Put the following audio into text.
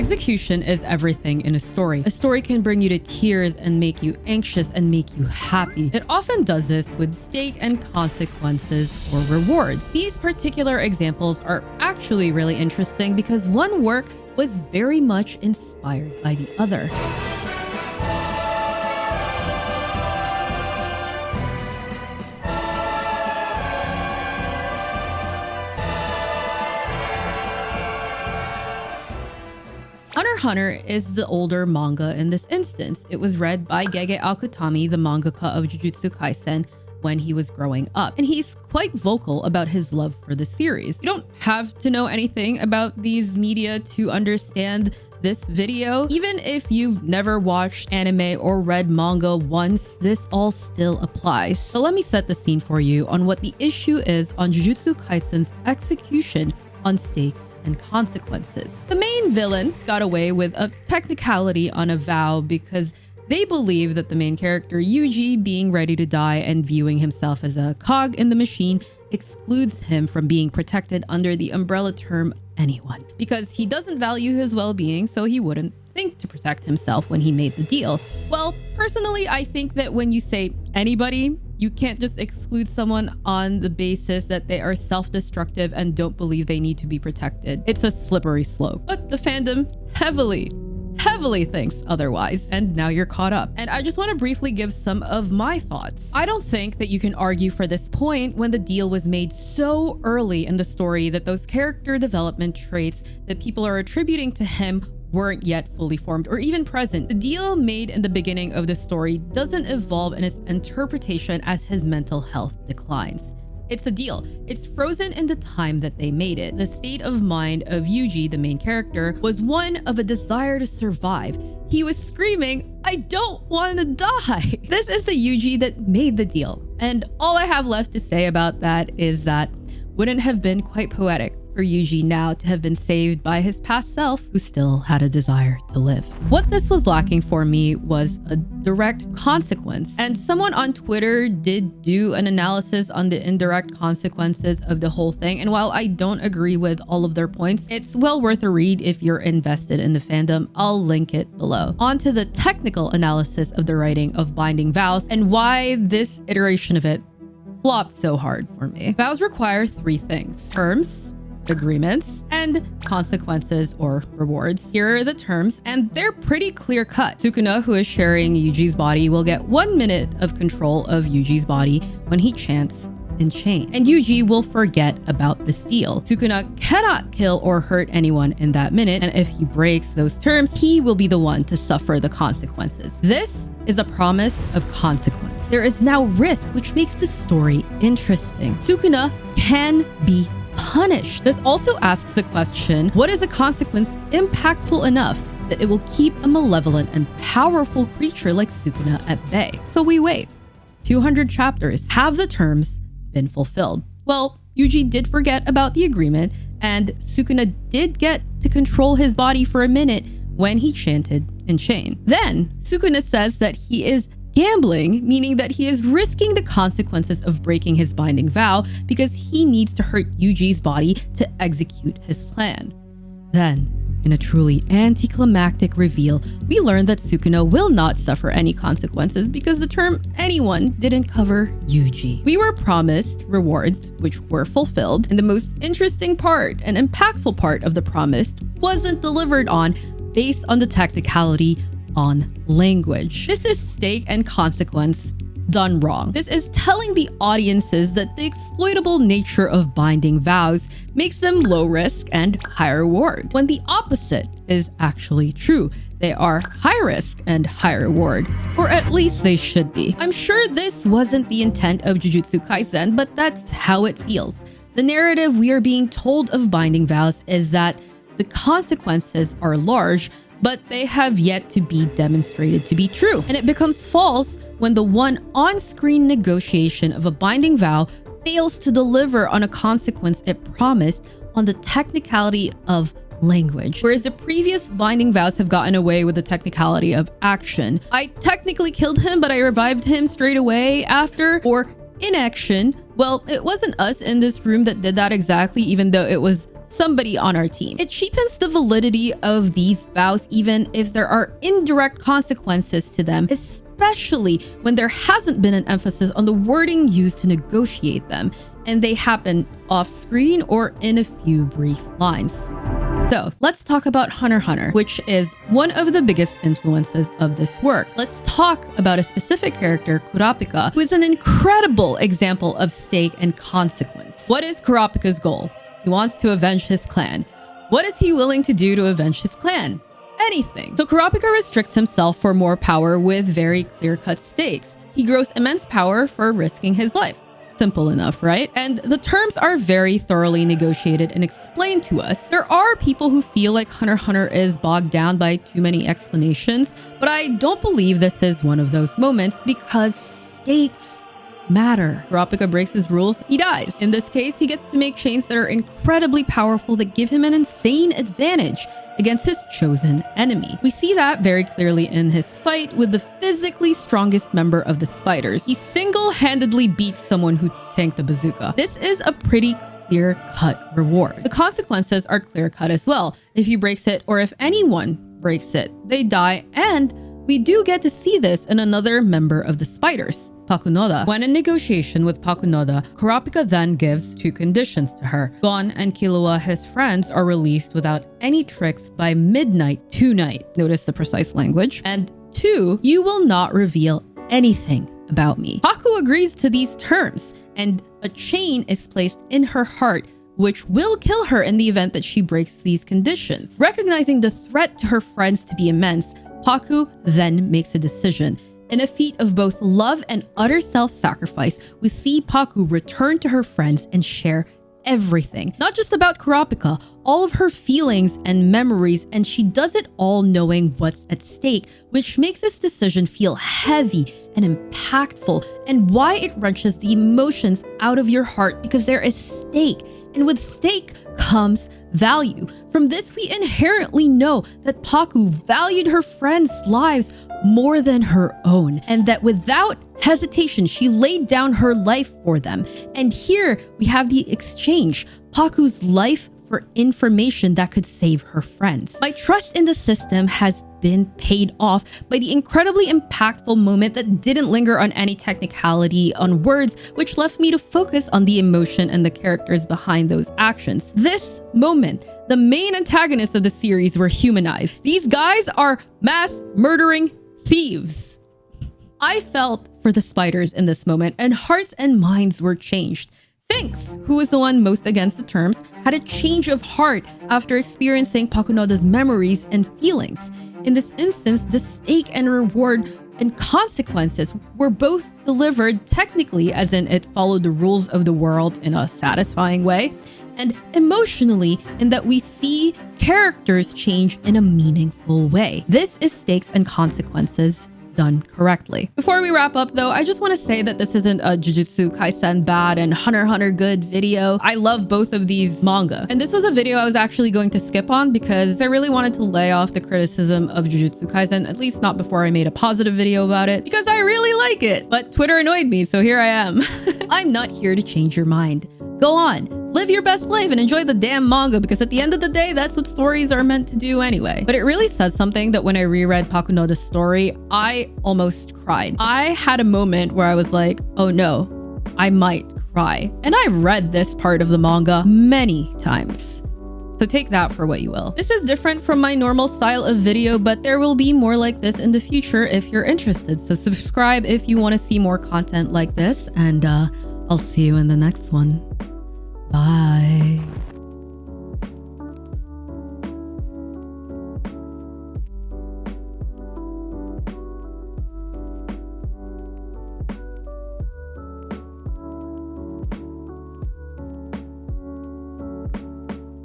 Execution is everything in a story. A story can bring you to tears and make you anxious and make you happy. It often does this with stake and consequences or rewards. These particular examples are actually really interesting because one work was very much inspired by the other. Hunter x Hunter is the older manga in this instance. It was read by Gege Akutami, the mangaka of Jujutsu Kaisen, when he was growing up. And he's quite vocal about his love for the series. You don't have to know anything about these media to understand this video. Even if you've never watched anime or read manga once, this all still applies. So let me set the scene for you on what the issue is on Jujutsu Kaisen's execution on stakes and consequences. The main villain got away with a technicality on a vow because they believe that the main character Yuji being ready to die and viewing himself as a cog in the machine excludes him from being protected under the umbrella term anyone, because he doesn't value his well-being, so he wouldn't think to protect himself when he made the deal. Well, personally, I think that when you say anybody, you can't just exclude someone on the basis that they are self-destructive and don't believe they need to be protected. It's a slippery slope. But the fandom heavily thinks otherwise, and now you're caught up. And I just want to briefly give some of my thoughts. I don't think that you can argue for this point when the deal was made so early in the story that those character development traits that people are attributing to him weren't yet fully formed or even present. The deal made in the beginning of the story doesn't evolve in its interpretation as his mental health declines. It's a deal. It's frozen in the time that they made it. The state of mind of Yuji, the main character, was one of a desire to survive. He was screaming, "I don't want to die." This is the Yuji that made the deal. And all I have left to say about that is that wouldn't have been quite poetic for Yuji now to have been saved by his past self who still had a desire to live. What this was lacking for me was a direct consequence. And someone on Twitter did do an analysis on the indirect consequences of the whole thing. And while I don't agree with all of their points, it's well worth a read if you're invested in the fandom. I'll link it below. On to the technical analysis of the writing of Binding Vows and why this iteration of it flopped so hard for me. Vows require three things: terms, agreements, and consequences or rewards. Here are the terms, and they're pretty clear cut. Sukuna, who is sharing Yuji's body, will get 1 minute of control of Yuji's body when he chants Enchain, and Yuji will forget about this deal. Sukuna cannot kill or hurt anyone in that minute, and if he breaks those terms, he will be the one to suffer the consequences. This is a promise of consequence. There is now risk, which makes the story interesting. Sukuna can be punished. This also asks the question, what is a consequence impactful enough that it will keep a malevolent and powerful creature like Sukuna at bay? So we wait. 200 chapters. Have the terms been fulfilled? Well, Yuji did forget about the agreement, and Sukuna did get to control his body for a minute when he chanted Enchain. Then Sukuna says that he is gambling, meaning that he is risking the consequences of breaking his binding vow because he needs to hurt Yuji's body to execute his plan. Then, in a truly anticlimactic reveal, we learn that Sukuna will not suffer any consequences because the term anyone didn't cover Yuji. We were promised rewards, which were fulfilled, and the most interesting part and impactful part of the promise wasn't delivered on based on the technicality on language. This is stake and consequence done wrong. This is telling the audiences that the exploitable nature of binding vows makes them low risk and high reward, when the opposite is actually true. They are high risk and high reward, or at least they should be. I'm sure this wasn't the intent of Jujutsu Kaisen, but that's how it feels. The narrative we are being told of binding vows is that the consequences are large, but they have yet to be demonstrated to be true. And it becomes false when the one on-screen negotiation of a binding vow fails to deliver on a consequence it promised on the technicality of language. Whereas the previous binding vows have gotten away with the technicality of action. I technically killed him, but I revived him straight away after, or inaction. Well, it wasn't us in this room that did that exactly, even though it was somebody on our team. It cheapens the validity of these vows even if there are indirect consequences to them, especially when there hasn't been an emphasis on the wording used to negotiate them, and they happen off-screen or in a few brief lines. So let's talk about Hunter x Hunter, which is one of the biggest influences of this work. Let's talk about a specific character, Kurapika, who is an incredible example of stake and consequence. What is Kurapika's goal? He wants to avenge his clan. What is he willing to do to avenge his clan? Anything. So Kurapika restricts himself for more power with very clear-cut stakes. He grows immense power for risking his life. Simple enough, right? And the terms are very thoroughly negotiated and explained to us. There are people who feel like Hunter x Hunter is bogged down by too many explanations, but I don't believe this is one of those moments because stakes matter. Kurapika breaks his rules, he dies. In this case, he gets to make chains that are incredibly powerful that give him an insane advantage against his chosen enemy. We see that very clearly in his fight with the physically strongest member of the spiders. He single-handedly beats someone who tanked the bazooka. This is a pretty clear-cut reward. The consequences are clear-cut as well. If he breaks it or if anyone breaks it, they die, and we do get to see this in another member of the spiders, Pakunoda. When in negotiation with Pakunoda, Kurapika then gives two conditions to her. Gon and Killua, his friends, are released without any tricks by midnight tonight. Notice the precise language. And 2, you will not reveal anything about me. Haku agrees to these terms, and a chain is placed in her heart which will kill her in the event that she breaks these conditions. Recognizing the threat to her friends to be immense, Haku then makes a decision. In a feat of both love and utter self-sacrifice, we see Paku return to her friends and share everything. Not just about Kurapika, all of her feelings and memories, and she does it all knowing what's at stake, which makes this decision feel heavy and impactful, and why it wrenches the emotions out of your heart because there is stake. And with stake comes value. From this, we inherently know that Paku valued her friends' lives more than her own, and that without hesitation, she laid down her life for them. And here we have the exchange, Paku's life for information that could save her friends. My trust in the system has been paid off by the incredibly impactful moment that didn't linger on any technicality on words, which left me to focus on the emotion and the characters behind those actions. This moment, the main antagonists of the series were humanized. These guys are mass murdering thieves. I felt for the spiders in this moment, and hearts and minds were changed. Finks, who was the one most against the terms, had a change of heart after experiencing Pakunoda's memories and feelings. In this instance, the stake and reward and consequences were both delivered technically, as in it followed the rules of the world in a satisfying way, and emotionally in that we see characters change in a meaningful way. This is stakes and consequences done correctly. Before we wrap up though, I just want to say that this isn't a Jujutsu Kaisen bad and Hunter x Hunter good video. I love both of these manga. And this was a video I was actually going to skip on because I really wanted to lay off the criticism of Jujutsu Kaisen, at least not before I made a positive video about it, because I really like it. But Twitter annoyed me, so here I am. I'm not here to change your mind. Go on, live your best life and enjoy the damn manga, because at the end of the day, that's what stories are meant to do anyway. But it really says something that when I reread Pakunoda's story, I almost cried. I had a moment where I was like, oh no, I might cry. And I've read this part of the manga many times. So take that for what you will. This is different from my normal style of video, but there will be more like this in the future if you're interested. So subscribe if you want to see more content like this, and I'll see you in the next one. Bye.